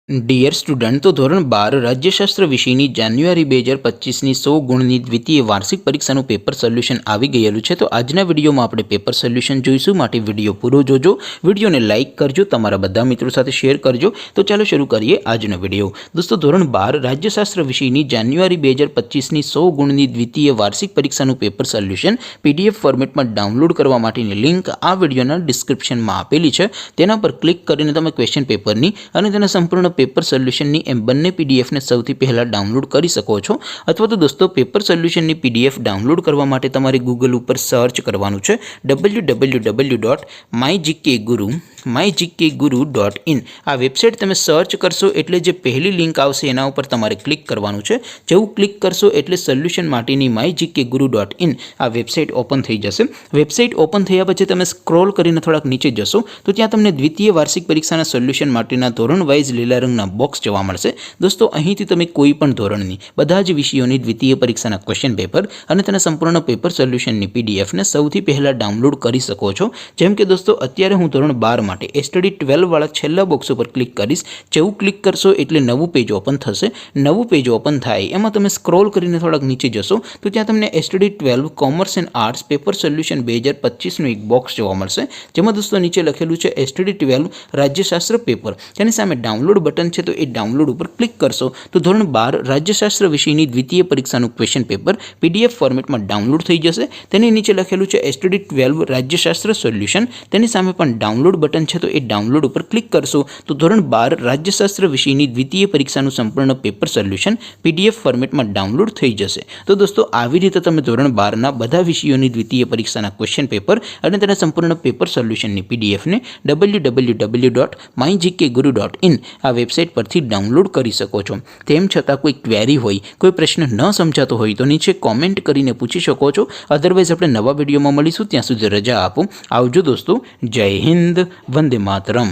Dear student, તો ધોરણ 12 રાજ્યશાસ્ત્ર વિષયની જાન્યુઆરી 2025ની 100 ગુણની દ્વિતીય વાર્ષિક પરીક્ષાનું પેપર સોલ્યુશન આવી ગયેલું છે। તો આજના વિડીયોમાં આપણે પેપર સોલ્યુશન જોઈશું, માટે વિડીયો પૂરો જોજો, વિડીયોને લાઇક કરજો, તમારા બધા મિત્રો સાથે શેર કરજો। તો ચાલો શરૂ કરીએ આજનો વિડીયો। દોસ્તો, ધોરણ 12 રાજ્યશાસ્ત્ર વિષયની જાન્યુઆરી 2025ની 100 ગુણની દ્વિતીય વાર્ષિક પરીક્ષાનું પેપર સોલ્યુશન PDF ફોર્મેટમાં ડાઉનલોડ કરવા માટેની લિંક આ વિડીયોના ડિસ્ક્રિપ્શનમાં આપેલી છે। તેના પર ક્લિક કરીને તમે ક્વેશ્ચન પેપરની અને તેના સંપૂર્ણ પેપર સોલ્યુશનની એમ બંને પીડીએફને સૌથી પહેલાં ડાઉનલોડ કરી શકો છો। અથવા તો દોસ્તો, પેપર સોલ્યુશનની PDF ડાઉનલોડ કરવા માટે તમારે ગૂગલ ઉપર સર્ચ કરવાનું છે www.mygkguru.in। આ વેબસાઇટ તમે સર્ચ કરશો એટલે જે પહેલી લિંક આવશે એના ઉપર તમારે ક્લિક કરવાનું છે। જેવું ક્લિક કરશો એટલે સોલ્યુશન માટેની mygkguru.in આ વેબસાઇટ ઓપન થઈ જશે। વેબસાઇટ ઓપન થયા પછી તમે સ્ક્રોલ કરીને થોડાક નીચે જશો તો ત્યાં તમને દ્વિતીય વાર્ષિક પરીક્ષાના સોલ્યુશન માટેના ધોરણ વાઇઝ લીલા રંગના બોક્સ જોવા મળશે। દોસ્તો, અહીંથી તમે કોઈ પણ ધોરણની બધા જ વિષયોની દ્વિતીય પરીક્ષાના ક્વેશ્ચન પેપર અને તેના સંપૂર્ણ પેપર સોલ્યુશનની પીડીએફને સૌથી પહેલાં ડાઉનલોડ કરી શકો છો। જેમ કે દોસ્તો, અત્યારે હું ધોરણ 12 માટે STD 12 વાળા છેલ્લા બોક્સ ઉપર ક્લિક કરીશ। જેવું ક્લિક કરશો એટલે નવું પેજ ઓપન થશે। નવું પેજ ઓપન થાય એમાં તમે સ્ક્રોલ કરીને થોડાક નીચે જશો તો ત્યાં તમને STD 12 commerce and arts paper solution 2025નું એક બોક્સ જોવા મળશે। જેમાં દોસ્તો નીચે લખેલું છે STD 12 રાજ્યશાસ્ત્ર પેપર। તેની સામે ડાઉનલોડ બટન છે, તો એ ડાઉનલોડ ઉપર ક્લિક કરશો તો ધોરણ 12 રાજ્યશાસ્ત્ર વિષયની દ્વિતીય પરીક્ષાનું ક્વેશ્ચન પેપર PDF ફોર્મેટમાં ડાઉનલોડ થઈ જશે। તેની નીચે લખેલું છે STD 12 રાજ્યશાસ્ત્ર સોલ્યુશન। તેની સામે પણ ડાઉનલોડ બટન છે, તો એ ડાઉનલોડ ઉપર ક્લિક કરશો તો ધોરણ 12 રાજ્યશાસ્ત્ર વિષયની દ્વિતીય પરીક્ષાનું સંપૂર્ણ પેપર સોલ્યુશન PDF ફોર્મેટમાં ડાઉનલોડ થઈ જશે। તો દોસ્તો, આવી રીતે તમે ધોરણ 12ના બધા વિષયોની દ્વિતીય પરીક્ષાના ક્વેશ્ચન પેપર અને તેના સંપૂર્ણ પેપર સોલ્યુશનની PDFને www.mygkguru.in આ વેબસાઇટ પરથી ડાઉનલોડ કરી શકો છો। તેમ છતાં કોઈ ક્વેરી હોય, કોઈ પ્રશ્ન ન સમજાતો હોય તો નીચે કોમેન્ટ કરીને પૂછી શકો છો। અધરવાઇઝ આપણે નવા વિડીયોમાં મળીશું, ત્યાં સુધી રજા આપો। આવજો દોસ્તો, જય હિન્દ, વંદે માતરમ।